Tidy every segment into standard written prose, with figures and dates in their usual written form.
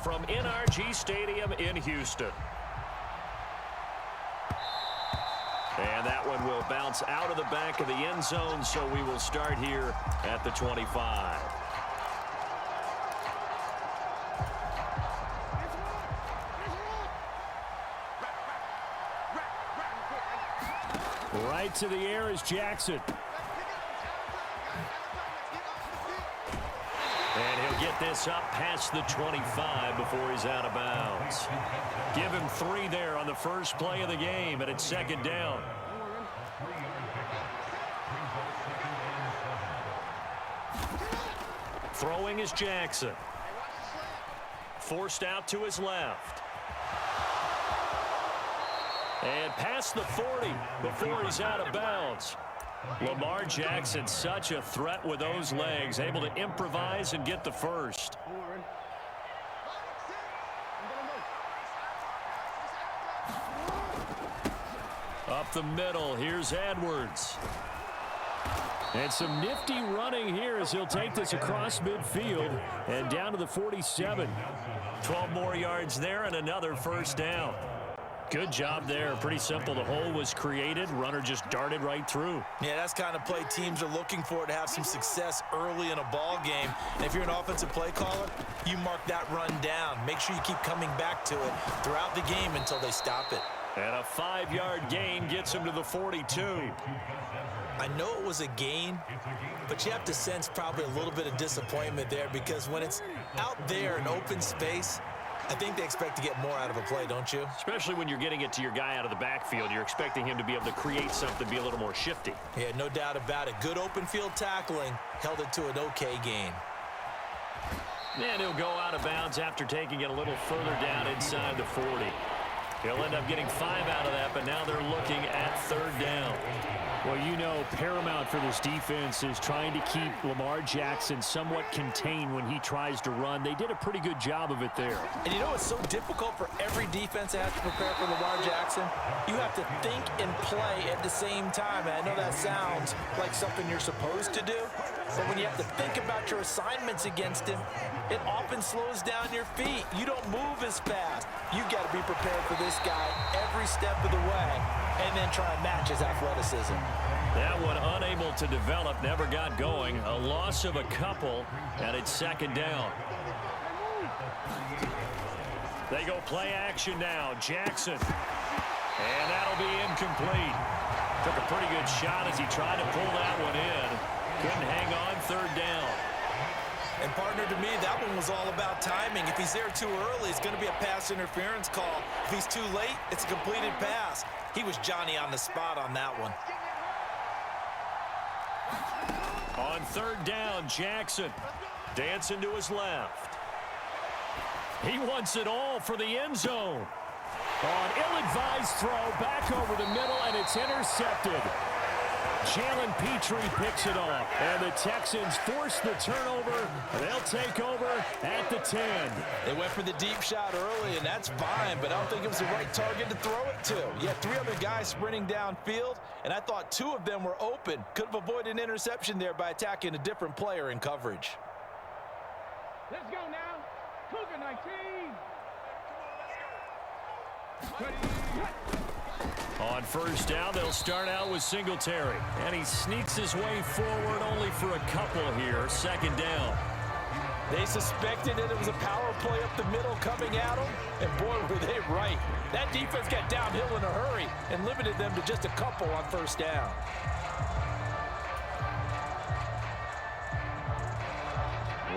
from NRG Stadium in Houston. And that one will bounce out of the back of the end zone, so we will start here at the 25. Right to the air is Jackson. And he'll get this up past the 25 before he's out of bounds. Give him 3 there on the first play of the game, and it's second down. Throwing is Jackson. Forced out to his left. And past the 40 before he's out of bounds. Lamar Jackson, such a threat with those legs, able to improvise and get the first. Up the middle, here's Edwards. And some nifty running here as he'll take this across midfield and down to the 47. 12 more yards there and another first down. Good job there. Pretty simple. The hole was created. Runner just darted right through. Yeah, that's kind of play teams are looking for, to have some success early in a ball game. And if you're an offensive play caller, you mark that run down. Make sure you keep coming back to it throughout the game until they stop it. And a 5-yard gain gets him to the 42. I know it was a gain, but you have to sense probably a little bit of disappointment there, because when it's out there in open space, I think they expect to get more out of a play, don't you? Especially when you're getting it to your guy out of the backfield. You're expecting him to be able to create something, be a little more shifty. Yeah, no doubt about it. Good open field tackling held it to an okay gain. And he'll go out of bounds after taking it a little further down inside the 40. He'll end up getting 5 out of that, but now they're looking at third down. Well, you know, paramount for this defense is trying to keep Lamar Jackson somewhat contained when he tries to run. They did a pretty good job of it there. And you know it's so difficult for every defense to have to prepare for Lamar Jackson? You have to think and play at the same time. And I know that sounds like something you're supposed to do, but when you have to think about your assignments against him, it often slows down your feet. You don't move as fast. You've got to be prepared for this guy every step of the way and then try and match his athleticism. That one unable to develop, never got going. A loss of a couple, and it's second down. They go play action now. Jackson. And that'll be incomplete. Took a pretty good shot as he tried to pull that one in. Couldn't hang on, third down. And partner, to me, that one was all about timing. If he's there too early, it's going to be a pass interference call. If he's too late, it's a completed pass. He was Johnny on the spot on that one. On third down, Jackson dancing to his left. He wants it all for the end zone. On ill-advised throw, back over the middle, and it's intercepted. Jalen Petrie picks it off, and the Texans force the turnover. They'll take over at the 10. They went for the deep shot early, and that's fine, but I don't think it was the right target to throw it to. You had 3 other guys sprinting downfield, and I thought 2 of them were open. Could have avoided an interception there by attacking a different player in coverage. Let's go now. Cougar 19. On first down, they'll start out with Singletary. And he sneaks his way forward only for a couple here. Second down. They suspected that it was a power play up the middle coming at them, and boy, were they right. That defense got downhill in a hurry and limited them to just a couple on first down.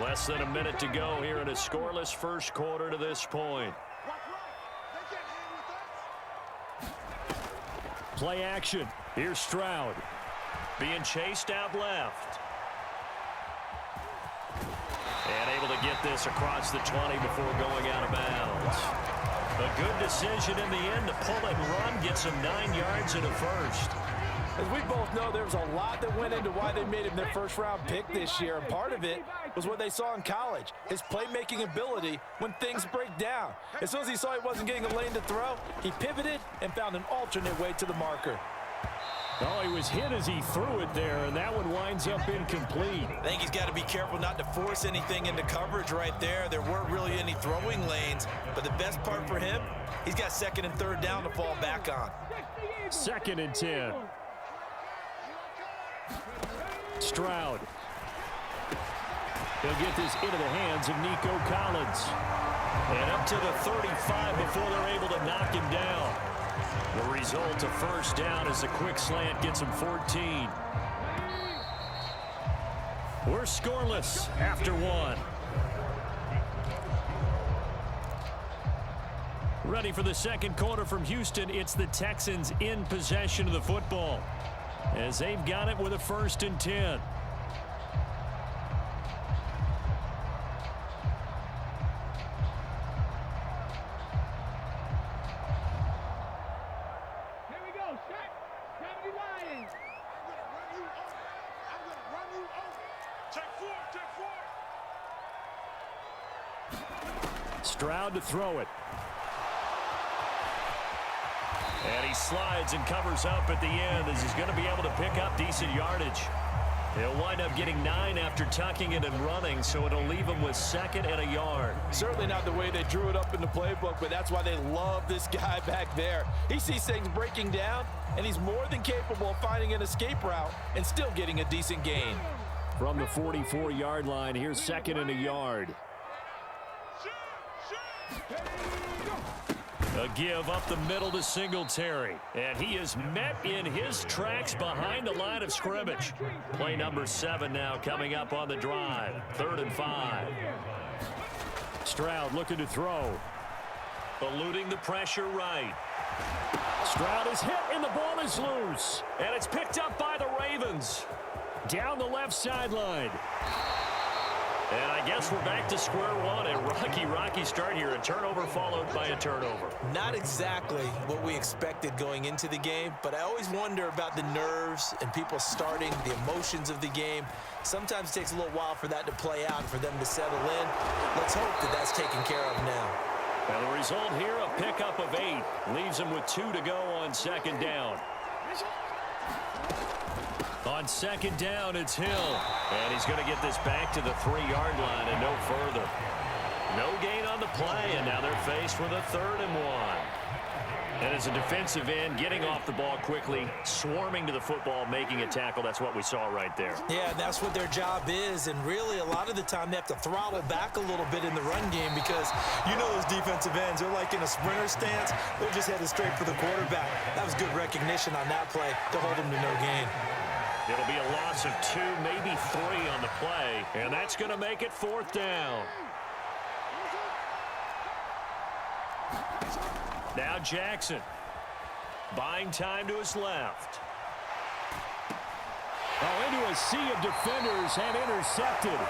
Less than a minute to go here in a scoreless first quarter to this point. Play action. Here's Stroud. Being chased out left. And able to get this across the 20 before going out of bounds. A good decision in the end to pull it and run, gets him 9 yards and a first. As we both know, there was a lot that went into why they made him their first-round pick this year, and part of it was what they saw in college, his playmaking ability when things break down. As soon as he saw he wasn't getting a lane to throw, he pivoted and found an alternate way to the marker. Oh, he was hit as he threw it there, and that one winds up incomplete. I think he's got to be careful not to force anything into coverage right there. There weren't really any throwing lanes, but the best part for him, he's got second and third down to fall back on. 2nd and 10. Stroud. He'll get this into the hands of Nico Collins. And up to the 35 before they're able to knock him down. The result, a first down as a quick slant gets him 14. We're scoreless after 1. Ready for the second quarter from Houston. It's the Texans in possession of the football as they've got it with a 1st and 10. Stroud to throw it. And he slides and covers up at the end as he's going to be able to pick up decent yardage. He'll wind up getting 9 after tucking it and running, so it'll leave him with 2nd and a yard. Certainly not the way they drew it up in the playbook, but that's why they love this guy back there. He sees things breaking down, and he's more than capable of finding an escape route and still getting a decent gain. From the 44-yard line, here's 2nd and a yard. A give up the middle to Singletary. And he is met in his tracks behind the line of scrimmage. Play number 7 now coming up on the drive. 3rd and 5. Stroud looking to throw. Eluding the pressure right. Stroud is hit and the ball is loose. And it's picked up by the Ravens. Down the left sideline. And I guess we're back to square one. A rocky start here. A turnover followed by a turnover. Not exactly what we expected going into the game, but I always wonder about the nerves and people starting, the emotions of the game. Sometimes it takes a little while for that to play out and for them to settle in. Let's hope that that's taken care of now. Now the result here, a pickup of 8. Leaves them with 2 to go on 2nd down. On 2nd down, it's Hill. And he's going to get this back to the 3-yard line and no further. No gain on the play, and now they're faced with a 3rd and 1. And as a defensive end, getting off the ball quickly, swarming to the football, making a tackle. That's what we saw right there. Yeah, that's what their job is. And really, a lot of the time, they have to throttle back a little bit in the run game because you know those defensive ends, they're like in a sprinter stance. They're just headed straight for the quarterback. That was good recognition on that play to hold them to no gain. It'll be a loss of 2, maybe 3 on the play. And that's going to make it 4th down. Now Jackson. Buying time to his left. Oh, into a sea of defenders and intercepted.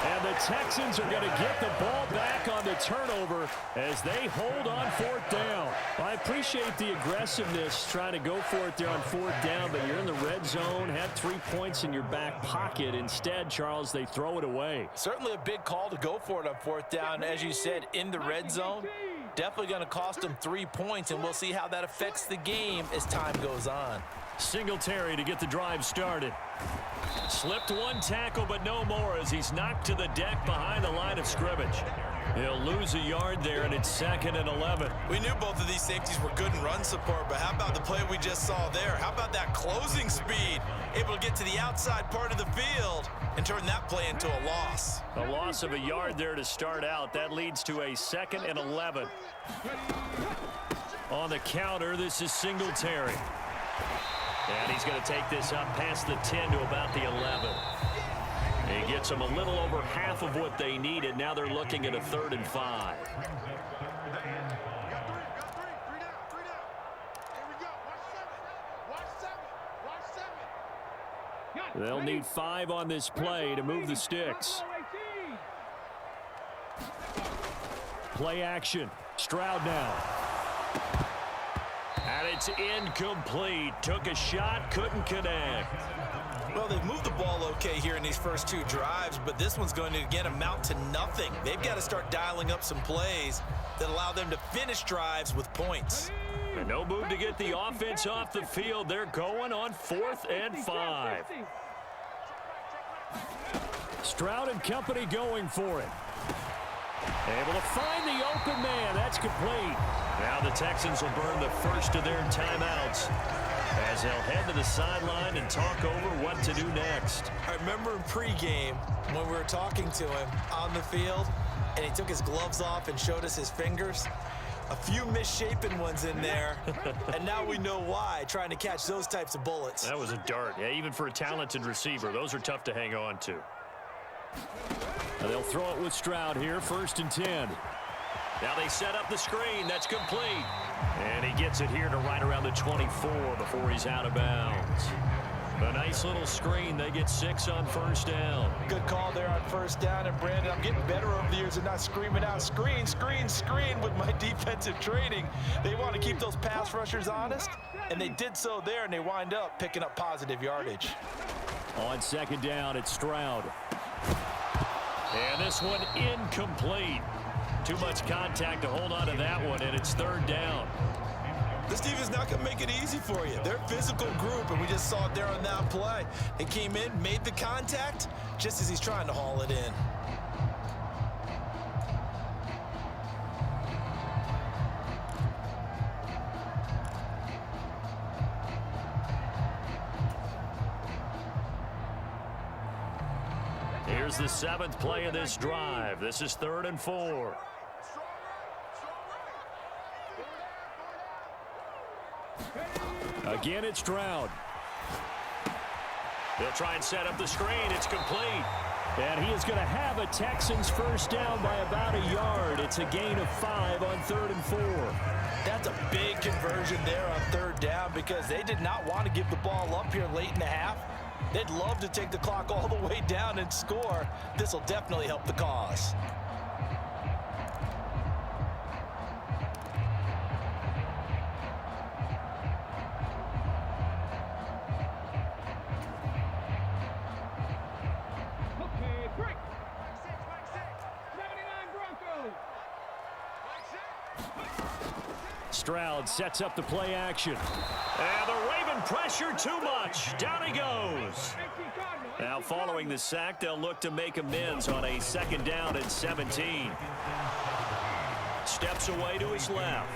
And the Texans are going to get the ball back on the turnover as they hold on 4th down. I appreciate the aggressiveness trying to go for it there on 4th down, but you're in the red zone, had 3 points in your back pocket. Instead, Charles, they throw it away. Certainly a big call to go for it on 4th down. As you said, in the red zone, definitely going to cost them 3 points, and we'll see how that affects the game as time goes on. Singletary to get the drive started. Slipped 1 tackle, but no more as he's knocked to the deck behind the line of scrimmage. He'll lose a yard there, and it's 2nd and 11. We knew both of these safeties were good in run support, but how about the play we just saw there? How about that closing speed? Able to get to the outside part of the field and turn that play into a loss. A loss of a yard there to start out. That leads to a 2nd and 11. On the counter, this is Singletary. And he's going to take this up past the 10 to about the 11. He gets them a little over half of what they needed. Now they're looking at a 3rd and 5. They'll need 5 on this play to move the sticks. Play action. Stroud now. And it's incomplete. Took a shot, couldn't connect. Well, they've moved the ball okay here in these first 2 drives, but this one's going to, again, amount to nothing. They've got to start dialing up some plays that allow them to finish drives with points. And no move to get the offense off the field. They're going on 4th and 5. Stroud and company going for it. Able to find the open man. That's complete. Now the Texans will burn the first of their timeouts as they'll head to the sideline and talk over what to do next. I remember in pregame when we were talking to him on the field, and he took his gloves off and showed us his fingers. A few misshapen ones in there, and now we know why, trying to catch those types of bullets. That was a dart. Yeah, even for a talented receiver, those are tough to hang on to. And they'll throw it with Stroud here, 1st and 10. Now they set up the screen. That's complete. And he gets it here to right around the 24 before he's out of bounds. A nice little screen. They get 6 on 1st down. Good call there on 1st down. And, Brandon, I'm getting better over the years and not screaming out, screen, screen, screen with my defensive training. They want to keep those pass rushers honest, and they did so there, and they wind up picking up positive yardage. On 2nd down, it's Stroud. And this one incomplete. Too much contact to hold on to that one, and it's 3rd down. This team is not going to make it easy for you. They're a physical group, and we just saw it there on that play. They came in, made the contact, just as he's trying to haul it in. Here's the 7th play of this drive. This is 3rd and 4. Again, it's Stroud. They'll try and set up the screen. It's complete. And he is going to have a Texans 1st down by about a yard. It's a gain of 5 on 3rd and 4. That's a big conversion there on 3rd down because they did not want to give the ball up here late in the half. They'd love to take the clock all the way down and score. This will definitely help the cause. Okay, break. 79 Broncos. Stroud sets up the play action. And the Raven pressure too much. Down he goes. Now following the sack, they'll look to make amends on a 2nd down and 17. Steps away to his left.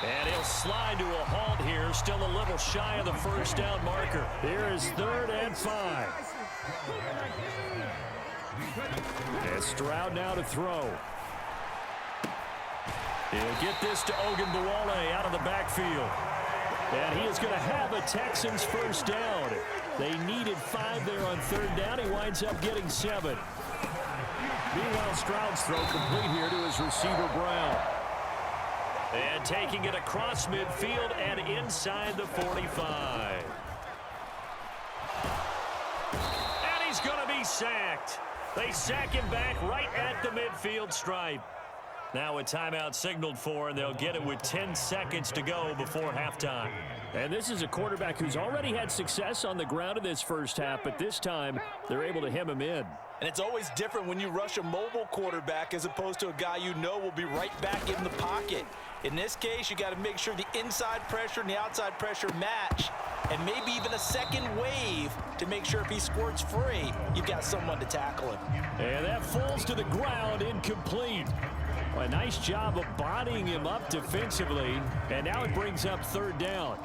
And he'll slide to a halt here, still a little shy of the 1st down marker. Here is 3rd and 5. And Stroud now to throw. He'll get this to Ogunbowale out of the backfield. And he is going to have a Texans 1st down. They needed 5 there on 3rd down. He winds up getting 7. Meanwhile, Stroud's throw complete here to his receiver, Brown. And taking it across midfield and inside the 45. And he's going to be sacked. They sack him back right at the midfield stripe. Now a timeout signaled for, and they'll get it with 10 seconds to go before halftime. And this is a quarterback who's already had success on the ground in this 1st half, but this time they're able to hem him in. And it's always different when you rush a mobile quarterback as opposed to a guy you know will be right back in the pocket. In this case, you got to make sure the inside pressure and the outside pressure match, and maybe even a second wave to make sure if he squirts free, you've got someone to tackle him. And that falls to the ground, incomplete. Well, a nice job of bodying him up defensively, and now it brings up 3rd down.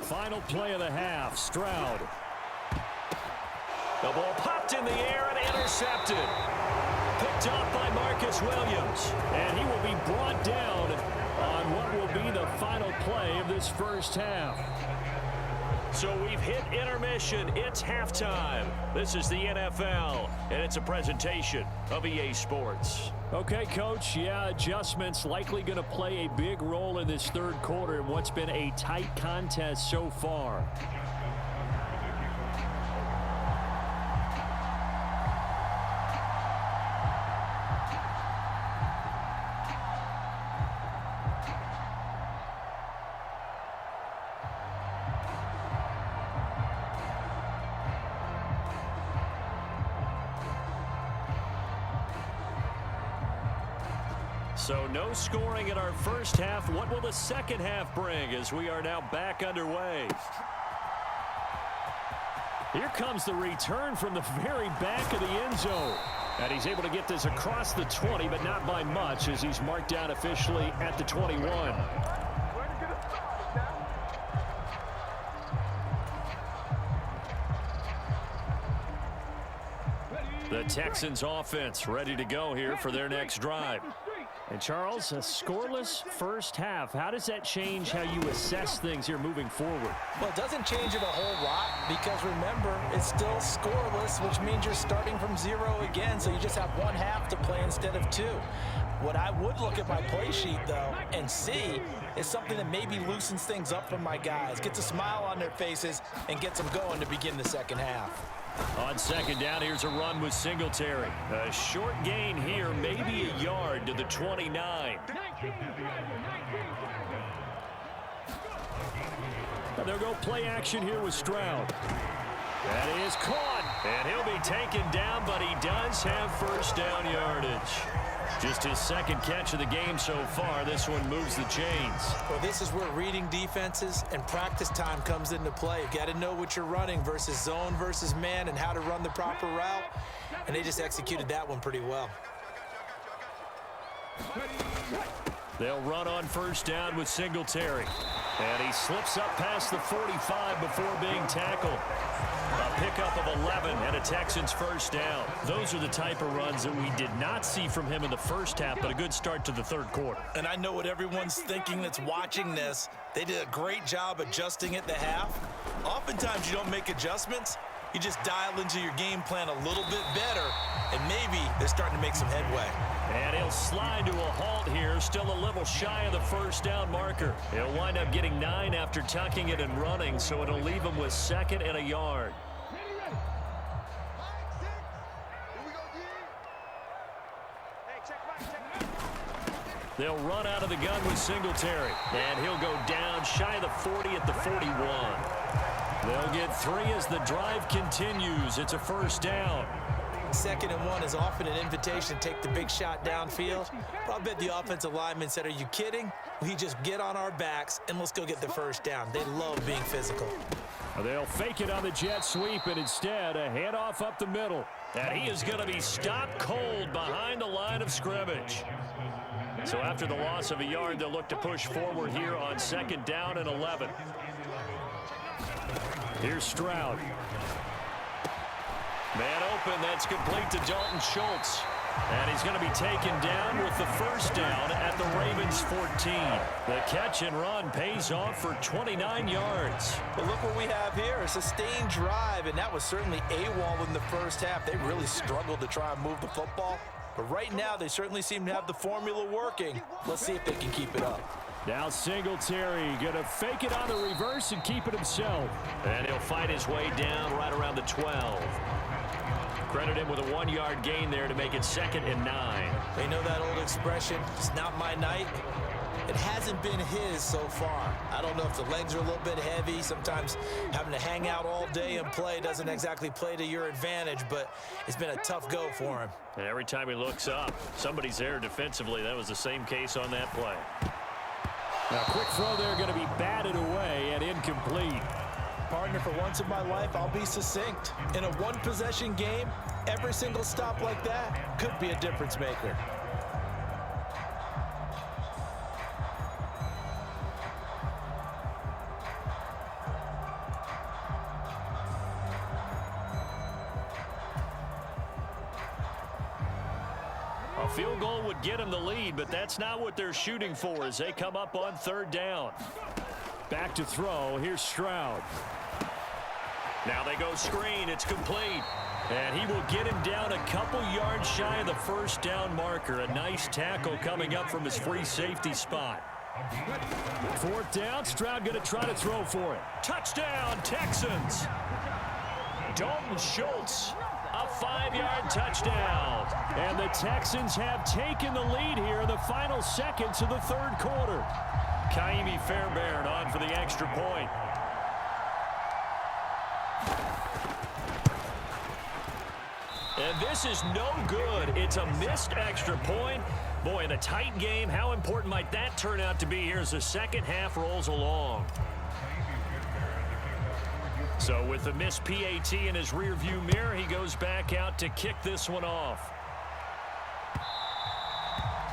Final play of the half, Stroud. The ball popped in the air and intercepted. Picked up by Marcus Williams. And he will be brought down on what will be the final play of this 1st half. So we've hit intermission. It's halftime. This is the NFL, and it's a presentation of EA Sports. Okay, Coach, yeah, adjustments likely going to play a big role in this 3rd quarter in what's been a tight contest so far. So no scoring in our first half. What will the second half bring as we are now back underway? Here comes the return from the very back of the end zone. And he's able to get this across the 20, but not by much as he's marked down officially at the 21. The Texans offense ready to go here for their next drive. And Charles, a scoreless first half. How does that change how you assess things here moving forward? Well, it doesn't change it a whole lot because remember, it's still scoreless, which means you're starting from 0 again, so you just have one half to play instead of 2. What I would look at my play sheet, though, and see is something that maybe loosens things up for my guys, gets a smile on their faces, and gets them going to begin the second half. On second down, here's a run with Singletary. A short gain here, maybe a yard to the 29. And they'll go play action here with Stroud. That is caught, and he'll be taken down, but he does have first down yardage. Just his second catch of the game so far. This one moves the chains. Well, this is where reading defenses and practice time comes into play. You've got to know what you're running versus zone versus man and how to run the proper route. And they just executed that one pretty well. They'll run on first down with Singletary. And he slips up past the 45 before being tackled. A pickup of 11 and a Texans first down. Those are the type of runs that we did not see from him in the first half, but a good start to the third quarter. And I know what everyone's thinking that's watching this. They did a great job adjusting at the half. Oftentimes you don't make adjustments. You just dial into your game plan a little bit better, and maybe they're starting to make some headway. And he'll slide to a halt here, still a little shy of the first down marker. He'll wind up getting 9 after tucking it and running, so it'll leave him with second and a yard. They'll run out of the gun with Singletary, and he'll go down shy of the 40 at the 41. They'll get 3 as the drive continues. It's a first down. 2nd and 1 is often an invitation to take the big shot downfield. But I bet the offensive lineman said, are you kidding? We just get on our backs and let's go get the first down. They love being physical. They'll fake it on the jet sweep, and instead a handoff up the middle. And he is going to be stopped cold behind the line of scrimmage. So after the loss of a yard, they'll look to push forward here on 2nd down and 11. Here's Stroud. Man open, that's complete to Dalton Schultz. And he's going to be taken down with the first down at the Ravens 14. The catch and run pays off for 29 yards. But look what we have here, a sustained drive, and that was certainly AWOL in the first half. They really struggled to try and move the football. But right now, they certainly seem to have the formula working. Let's see if they can keep it up. Now Singletary going to fake it on the reverse and keep it himself. And he'll fight his way down right around the 12. Credit him with a 1-yard gain there to make it 2nd and 9. They know that old expression, it's not my night. It hasn't been his so far. I don't know if the legs are a little bit heavy. Sometimes having to hang out all day and play doesn't exactly play to your advantage, but it's been a tough go for him. And every time he looks up, somebody's there defensively. That was the same case on that play. Now, quick throw there going to be batted away and incomplete. Partner, for once in my life, I'll be succinct. In a one-possession game, every single stop like that could be a difference maker. A field goal would get them the lead, but that's not what they're shooting for as they come up on 3rd down. Back to throw. Here's Stroud. Now they go screen. It's complete. And he will get him down a couple yards shy of the first down marker. A nice tackle coming up from his free safety spot. 4th down. Stroud going to try to throw for it. Touchdown, Texans. Dalton Schultz, a 5-yard touchdown. And the Texans have taken the lead here in the final seconds of the 3rd quarter. Kaimi Fairbairn on for the extra point. And this is no good. It's a missed extra point, Boy, in a tight game, how important might that turn out to be here as the second half rolls along? So with the missed PAT in his rearview mirror, he goes back out to kick this one off.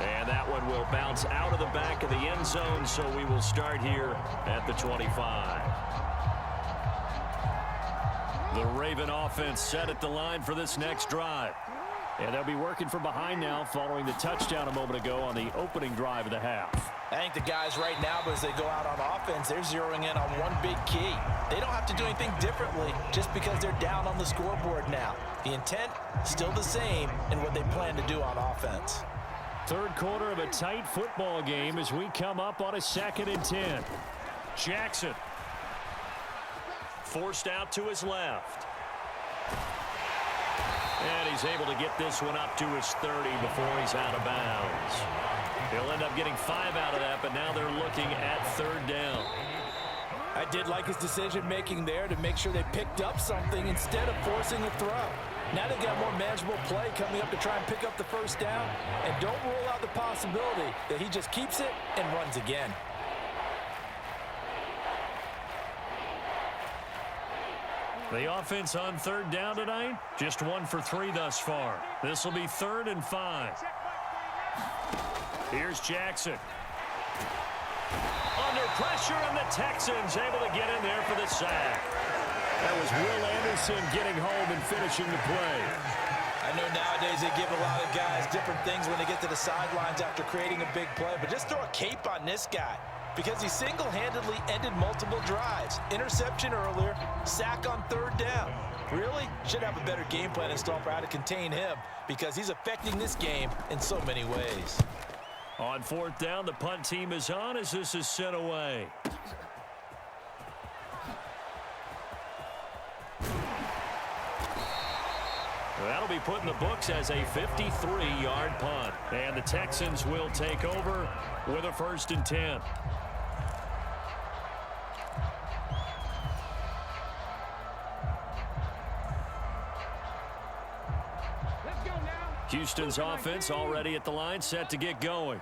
And that one will bounce out of the back of the end zone, so we will start here at the 25. The Raven offense set at the line for this next drive. And they'll be working from behind now following the touchdown a moment ago on the opening drive of the half. I think the guys right now, as they go out on offense, they're zeroing in on one big key. They don't have to do anything differently just because they're down on the scoreboard now. The intent, still the same in what they plan to do on offense. Third quarter of a tight football game as we come up on a 2nd and 10. Jackson. Forced out to his left. And he's able to get this one up to his 30 before he's out of bounds. He'll end up getting 5 out of that, but now they're looking at 3rd down. I did like his decision-making there to make sure they picked up something instead of forcing a throw. Now they've got more manageable play coming up to try and pick up the 1st down. And don't rule out the possibility that he just keeps it and runs again. The offense on 3rd down tonight, just 1 for 3 thus far. This will be 3rd and 5. Here's Jackson. Under pressure, and the Texans able to get in there for the sack. That was Will Anderson getting home and finishing the play. I know nowadays they give a lot of guys different things when they get to the sidelines after creating a big play, but just throw a cape on this guy because he single-handedly ended multiple drives. Interception earlier, sack on 3rd down. Really should have a better game plan installed for how to contain him because he's affecting this game in so many ways. On 4th down, the punt team is on as this is sent away. That'll be put in the books as a 53-yard punt. And the Texans will take over with a 1st and 10. Let's go now. Houston's offense already at the line, set to get going.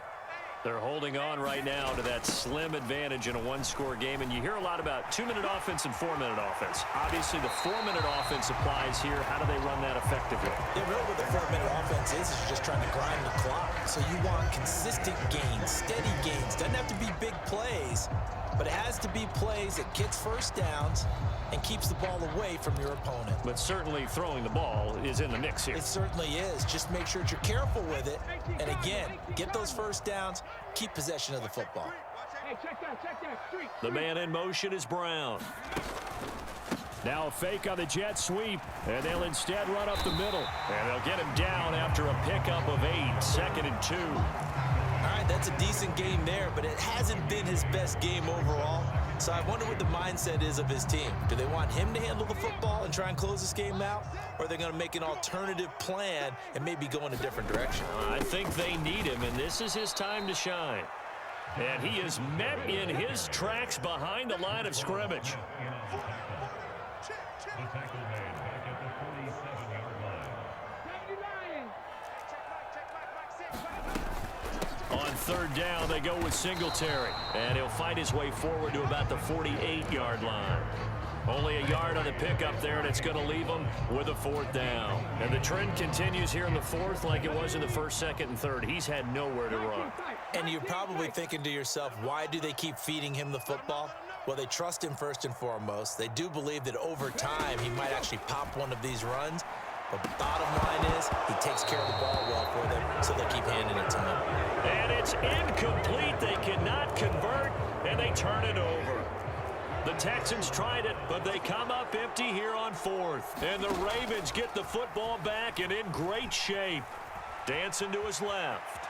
They're holding on right now to that slim advantage in a 1-score game. And you hear a lot about 2-minute offense and 4-minute offense. Obviously, the 4-minute offense applies here. How do they run that effectively? Yeah, really what the 4-minute offense is you're just trying to grind the clock. So you want consistent gains, steady gains. Doesn't have to be big plays, but it has to be plays that gets 1st downs and keeps the ball away from your opponent. But certainly throwing the ball is in the mix here. It certainly is. Just make sure that you're careful with it. And again, get those 1st downs, keep possession of the football. Hey, check that. Street. The man in motion is Brown. Now a fake on the jet sweep, and they'll instead run up the middle. And they'll get him down after a pickup of 8, 2nd and 2. All right, that's a decent game there, but it hasn't been his best game overall. So I wonder what the mindset is of his team. Do they want him to handle the football and try and close this game out? Or are they going to make an alternative plan and maybe go in a different direction? I think they need him, and this is his time to shine. And he is met in his tracks behind the line of scrimmage. On 3rd down, they go with Singletary. And he'll fight his way forward to about the 48-yard line. Only a yard on the pickup there, and it's going to leave him with a 4th down. And the trend continues here in the 4th like it was in the 1st, 2nd, and 3rd. He's had nowhere to run. And you're probably thinking to yourself, why do they keep feeding him the football? Well, they trust him first and foremost. They do believe that over time he might actually pop one of these runs. But the bottom line is he takes care of the ball well for them, so they keep handing it to him. And it's incomplete. They cannot convert, and they turn it over. The Texans tried it, but they come up empty here on 4th. And the Ravens get the football back and in great shape. Dancing to his left.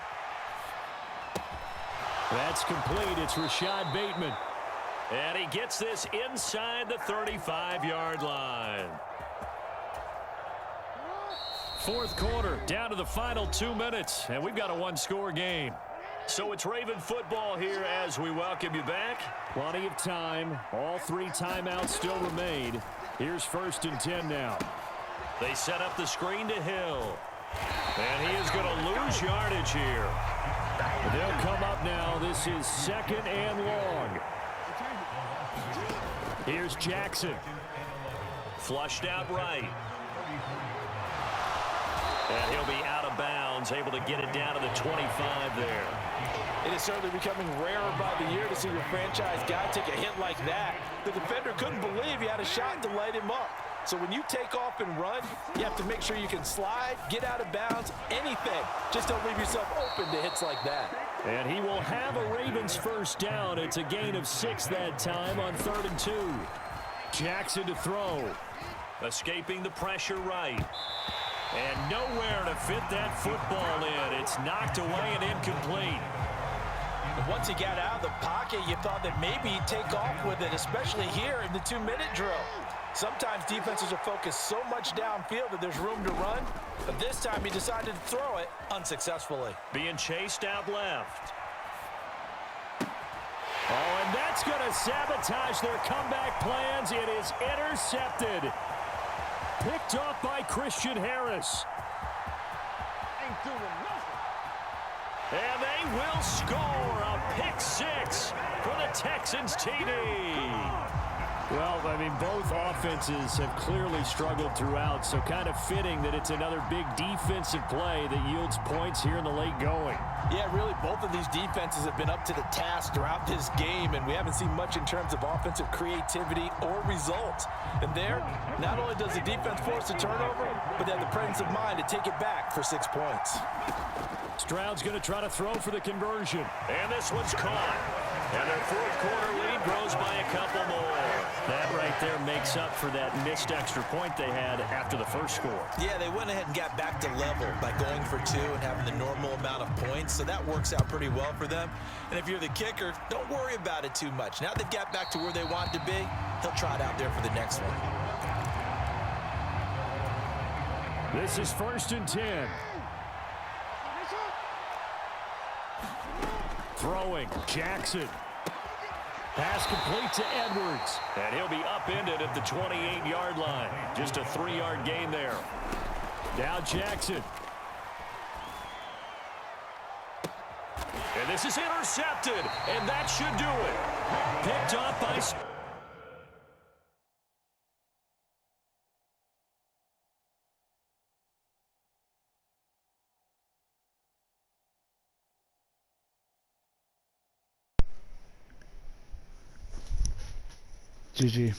That's complete. It's Rashad Bateman. And he gets this inside the 35-yard line. 4th quarter, down to the final 2 minutes, and we've got a 1-score game. So it's Raven football here as we welcome you back. Plenty of time. All 3 timeouts still remain. Here's 1st and 10 now. They set up the screen to Hill. And he is going to lose yardage here. They'll come up now. This is 2nd and long. Here's Jackson. Flushed out right. And he'll be out of bounds, able to get it down to the 25 there. It is certainly becoming rarer by the year to see your franchise guy take a hit like that. The defender couldn't believe he had a shot to light him up. So when you take off and run, you have to make sure you can slide, get out of bounds, anything. Just don't leave yourself open to hits like that. And he will have a Ravens first down. It's a gain of 6 that time on 3rd and 2. Jackson to throw. Escaping the pressure right. And nowhere to fit that football in. It's knocked away and incomplete. Once he got out of the pocket, you thought that maybe he'd take off with it, especially here in the 2-minute drill. Sometimes defenses are focused so much downfield that there's room to run, but this time he decided to throw it unsuccessfully. Being chased out left. Oh, and that's going to sabotage their comeback plans. It is intercepted. Picked off by Christian Harris. Ain't doing nothing. And they will score a pick 6 for the Texans TD. Well, I mean, both offenses have clearly struggled throughout, so kind of fitting that it's another big defensive play that yields points here in the late going. Yeah, really, both of these defenses have been up to the task throughout this game, and we haven't seen much in terms of offensive creativity or results. And there, not only does the defense force a turnover, but they have the presence of mind to take it back for 6 points. Stroud's going to try to throw for the conversion. And this one's caught. And their 4th quarter lead grows by a couple more. That right there makes up for that missed extra point they had after the first score. Yeah, they went ahead and got back to level by going for 2 and having the normal amount of points, so that works out pretty well for them. And if you're the kicker, don't worry about it too much. Now they've got back to where they want to be, he'll try it out there for the next one. This is 1st and 10. Throwing, Jackson. Pass complete to Edwards. And he'll be upended at the 28-yard line. Just a 3-yard gain there. Now Jackson. And this is intercepted. And that should do it. Picked off by... GG.